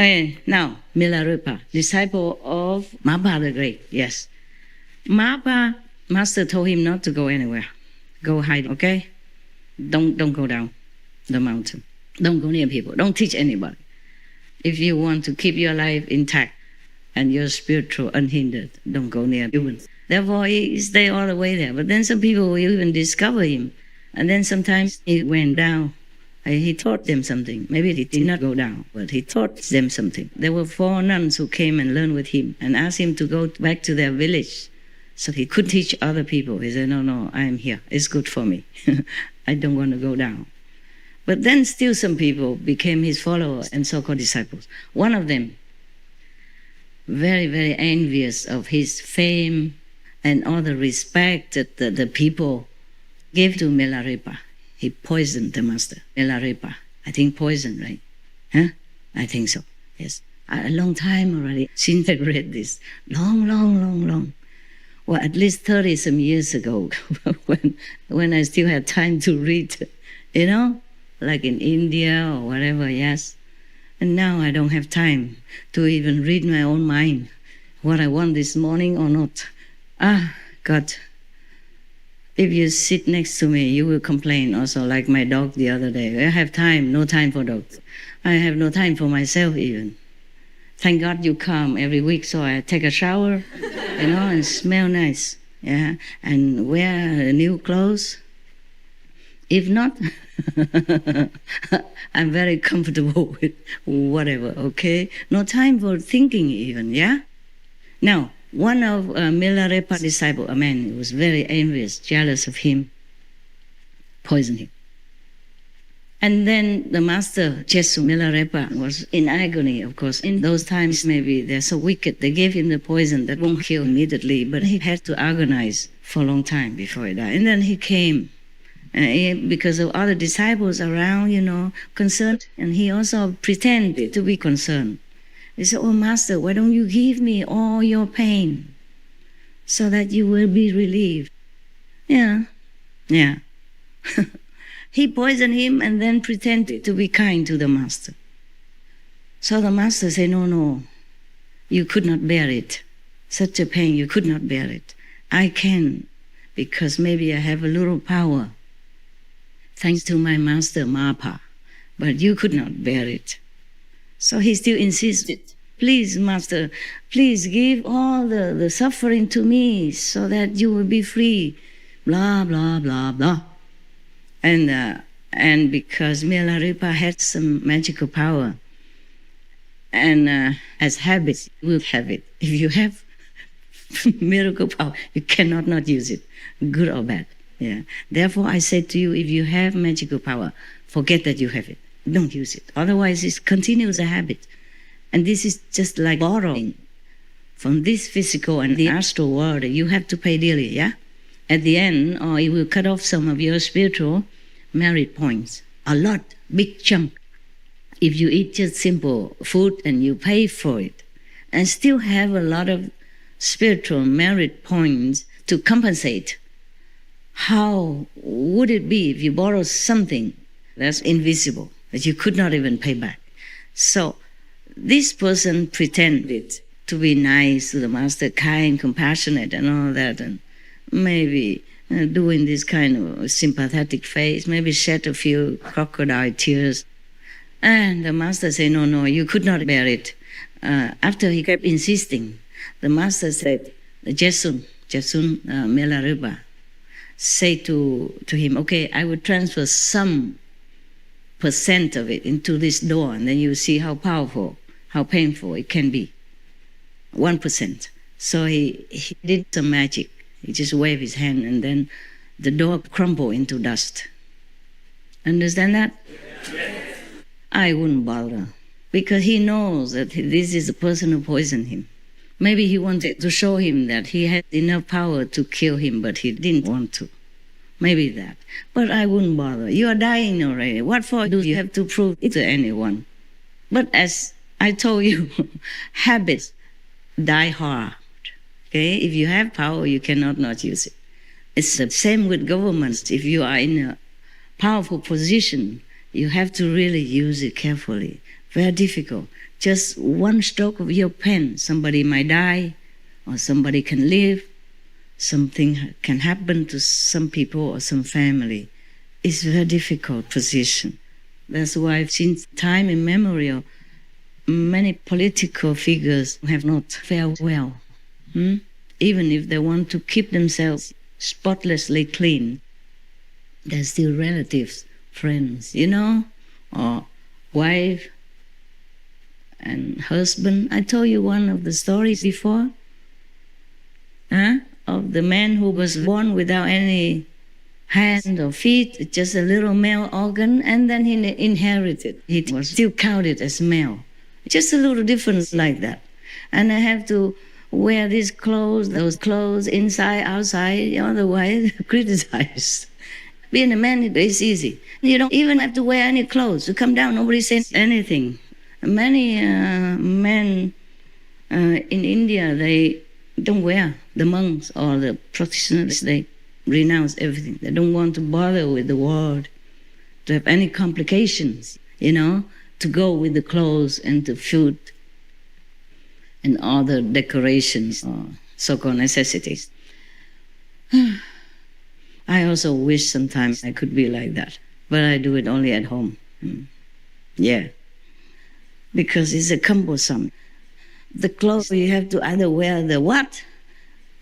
Now, Milarepa, disciple of Mapa the Great, yes. Mapa, master told him not to go anywhere. Go hide, okay? Don't go down the mountain. Don't go near people. Don't teach anybody. If you want to keep your life intact and your spiritual unhindered, don't go near humans. Therefore, he stayed all the way there. But then some people will even discover him. And then sometimes he went down. He taught them something. Maybe he did not go down, but he taught them something. There were 4 nuns who came and learned with him and asked him to go back to their village so he could teach other people. He said, no, I am here. It's good for me. I don't want to go down. But then still some people became his followers and so-called disciples. One of them, very, very envious of his fame and all the respect that the people gave to Milarepa. He poisoned the master, Milarepa. I think poison, right? Huh? I think so, yes. A long time already since I read this. Long. Well, at least 30-some years ago, when I still had time to read, like in India or whatever, yes. And now I don't have time to even read my own mind, what I want this morning or not. God. If you sit next to me, you will complain also, like my dog the other day. I have time, no time for dogs. I have no time for myself even. Thank God you come every week, so I take a shower, and smell nice, yeah, and wear new clothes. If not, I'm very comfortable with whatever, okay? No time for thinking even, yeah? Now, one of Milarepa's disciples, a man who was very envious, jealous of him, poisoned him. And then the master, Jesu Milarepa, was in agony, of course. In those times, maybe they're so wicked, they gave him the poison that won't kill immediately, but he had to agonize for a long time before he died. And then he came, because of other disciples around, concerned, and he also pretended to be concerned. He said, oh, Master, why don't you give me all your pain so that you will be relieved? Yeah. He poisoned him and then pretended to be kind to the master. So the master said, no, you could not bear it. Such a pain, you could not bear it. I can, because maybe I have a little power, thanks to my master, Mapa, but you could not bear it. So he still insisted, please, Master, please give all the suffering to me so that you will be free, blah, blah, blah, blah. And because Milarepa had some magical power, and as habits, you will have it. If you have miracle power, you cannot not use it, good or bad. Yeah. Therefore, I say to you, if you have magical power, forget that you have it. Don't use it. Otherwise, it continues a habit. And this is just like borrowing from this physical and the astral world. You have to pay dearly, yeah? At the end, or it will cut off some of your spiritual merit points. A lot, big chunk. If you eat just simple food and you pay for it, and still have a lot of spiritual merit points to compensate, how would it be if you borrow something that's invisible, that you could not even pay back? So this person pretended to be nice to the master, kind, compassionate, and all that, and maybe doing this kind of sympathetic face, maybe shed a few crocodile tears. And the master said, no, you could not bear it. After he kept insisting, the master said, Jesun Milarepa, say to him, okay, I will transfer some % of it into this door, and then you see how powerful, how painful it can be. 1%. So he did some magic. He just waved his hand, and then the door crumbled into dust. Understand that? Yes. I wouldn't bother, because he knows that this is the person who poisoned him. Maybe he wanted to show him that he had enough power to kill him, but he didn't want to. Maybe that. But I wouldn't bother. You are dying already. What for do you have to prove it to anyone? But as I told you, habits die hard. Okay? If you have power, you cannot not use it. It's the same with governments. If you are in a powerful position, you have to really use it carefully. Very difficult Just one stroke of your pen, somebody might die, or somebody can live, something can happen to some people or some family. It's a very difficult position. That's why since time immemorial, many political figures have not fared well. Even if they want to keep themselves spotlessly clean, they're still relatives, friends, or wife and husband. I told you one of the stories before, of the man who was born without any hand or feet, just a little male organ, and then he inherited. He was still counted as male. Just a little difference like that. And I have to wear these clothes, those clothes, inside, outside, otherwise criticized. Being a man is easy. You don't even have to wear any clothes. You come down, nobody says anything. Many men in India, they don't wear, the monks or the practitioners, they renounce everything. They don't want to bother with the world, to have any complications, to go with the clothes and the food and other decorations or so-called necessities. I also wish sometimes I could be like that, but I do it only at home. Yeah, because it's a cumbersome. The clothes, you have to either wear the what?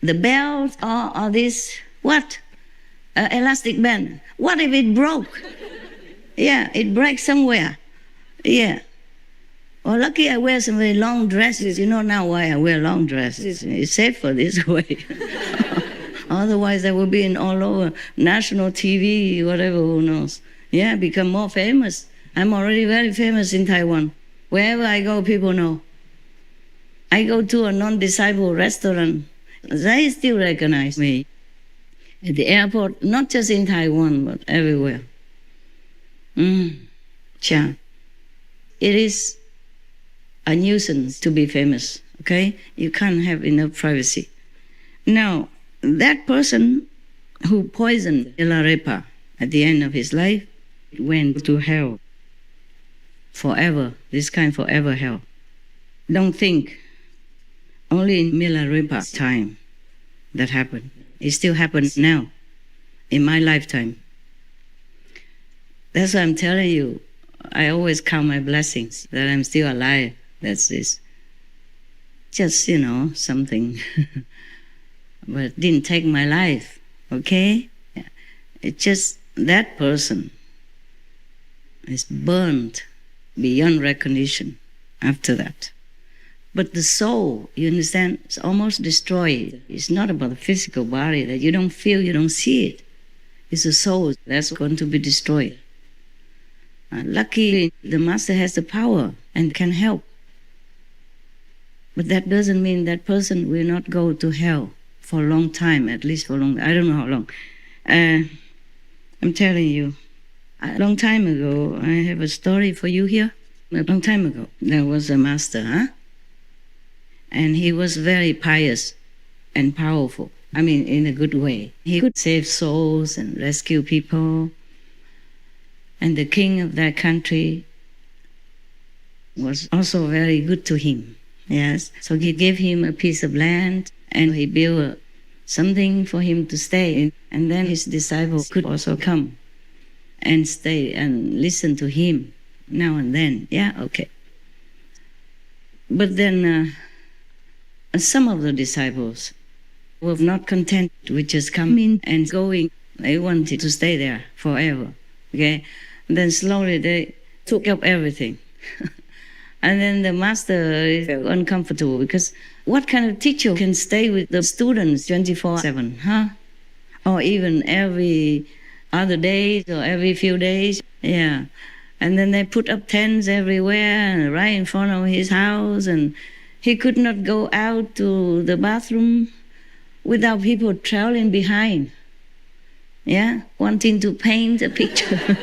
The belt or this what? Elastic band. What if it broke? Yeah, it breaks somewhere. Yeah. Well, lucky I wear some very long dresses. You know now why I wear long dresses. It's safer this way. Otherwise I will be in all over national TV, whatever, who knows. Yeah, become more famous. I'm already very famous in Taiwan. Wherever I go, people know. I go to a non-disciple restaurant, they still recognize me. At the airport, not just in Taiwan, but everywhere. It is a nuisance to be famous, okay? You can't have enough privacy. Now, that person who poisoned Milarepa at the end of his life went to hell forever, this kind forever hell. Don't think only in Milarepa's time that happened. It still happens now, in my lifetime. That's why I'm telling you, I always count my blessings that I'm still alive. That's this. Just, something. But it didn't take my life, okay? It's just that person is burned beyond recognition after that. But the soul, you understand, is almost destroyed. It's not about the physical body that you don't feel, you don't see it. It's the soul that's going to be destroyed. Luckily, the Master has the power and can help. But that doesn't mean that person will not go to hell for a long time, at least for a long time. I don't know how long. I'm telling you, a long time ago, I have a story for you here. A long time ago, there was a master, and he was very pious and powerful. I mean, in a good way. He could save souls and rescue people. And the king of that country was also very good to him. Yes. So he gave him a piece of land and he built something for him to stay in. And then his disciples could also come and stay and listen to him now and then. Yeah, okay. But then some of the disciples were not content with just coming and going. They wanted to stay there forever. Okay? And then slowly they took up everything. And then the master felt uncomfortable because what kind of teacher can stay with the students 24/7, Or even every other day or every few days? Yeah. And then they put up tents everywhere, right in front of his house, and he could not go out to the bathroom without people trailing behind. Yeah, wanting to paint a picture.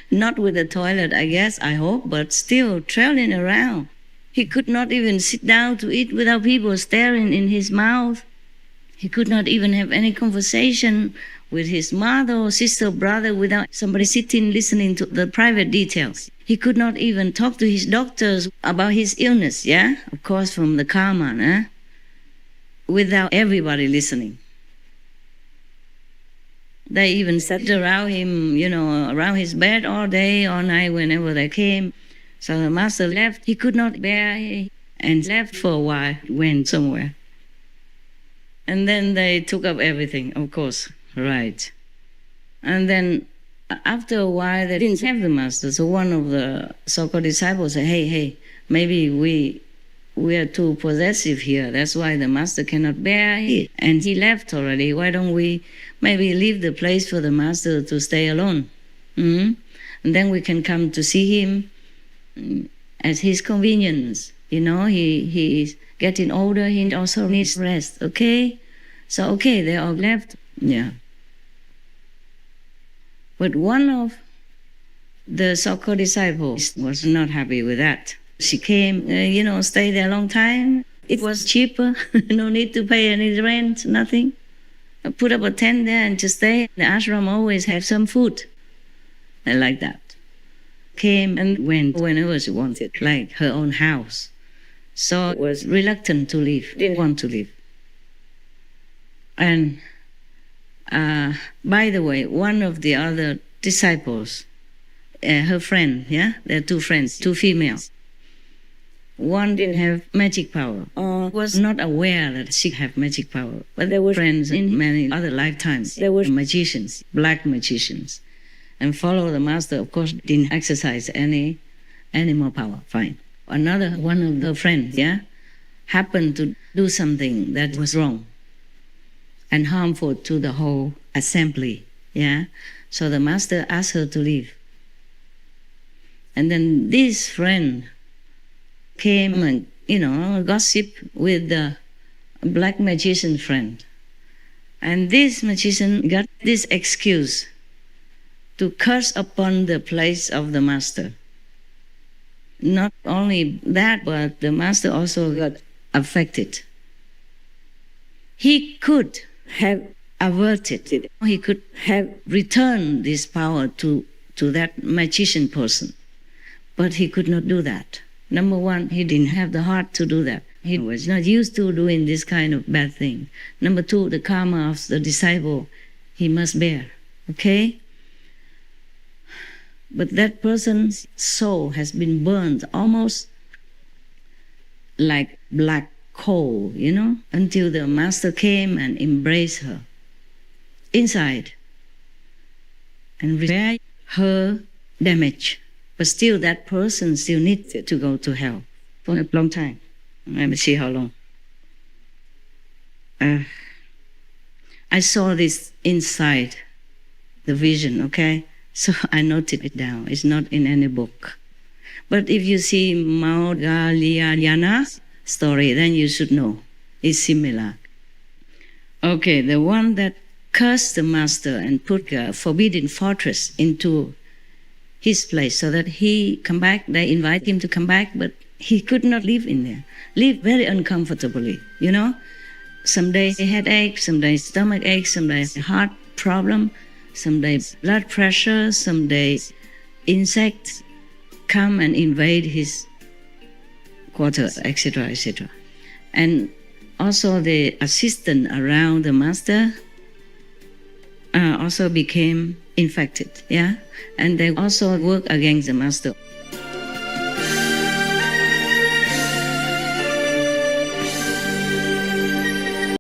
Not with a toilet, I guess, I hope, but still trailing around. He could not even sit down to eat without people staring in his mouth. He could not even have any conversation with his mother or sister or brother without somebody sitting listening to the private details. He could not even talk to his doctors about his illness, yeah? Of course, from the karma, without everybody listening. They even sat around him, around his bed all day, all night, whenever they came. So the master left. He could not bear and left for a while, went somewhere. And then they took up everything, of course, right. And then after a while, they didn't have the master. So one of the so-called disciples said, hey, maybe we are too possessive here. That's why the master cannot bear it. And he left already. Why don't we maybe leave the place for the master to stay alone? And then we can come to see him at his convenience. He is getting older. He also needs rest. Okay? So, they all left. Yeah. But one of the so-called disciples was not happy with that. She came, stayed there a long time. It was cheaper. No need to pay any rent, nothing. I put up a tent there and just stay. The ashram always have some food. I like that. Came and went whenever she wanted, like her own house. So was reluctant to leave, didn't want to leave. And by the way, one of the other disciples, her friend, there are two friends, two females. One didn't have magic power or was not aware that she had magic power. But they were friends in many other lifetimes. They were magicians, black magicians. And follow the master, of course, didn't exercise any more power. Fine. Another one of the friends, happened to do something that was wrong and harmful to the whole assembly. So the master asked her to leave. And then this friend came and, gossip with the black magician friend. And this magician got this excuse to curse upon the place of the master. Not only that, but the master also got affected. He could have averted it. He could have returned this power to that magician person. But he could not do that. Number one, he didn't have the heart to do that. He was not used to doing this kind of bad thing. Number two, the karma of the disciple, he must bear. Okay? But that person's soul has been burned almost like black coal, until the master came and embraced her inside and repaired her damage. But still, that person still needs to go to hell for a long time. Let me see how long. I saw this inside the vision, okay? So I noted it down. It's not in any book. But if you see Maudgalyayana's story, then you should know. It's similar. Okay, the one that cursed the master and put a forbidden fortress into his place so that he come back. They invite him to come back, but he could not live in there. Live very uncomfortably, Some days headache, some days stomach ache, some days heart problem, some days blood pressure, some days insects come and invade his quarters, etc., etc. And also the assistant around the master also became infected, and they also work against the master.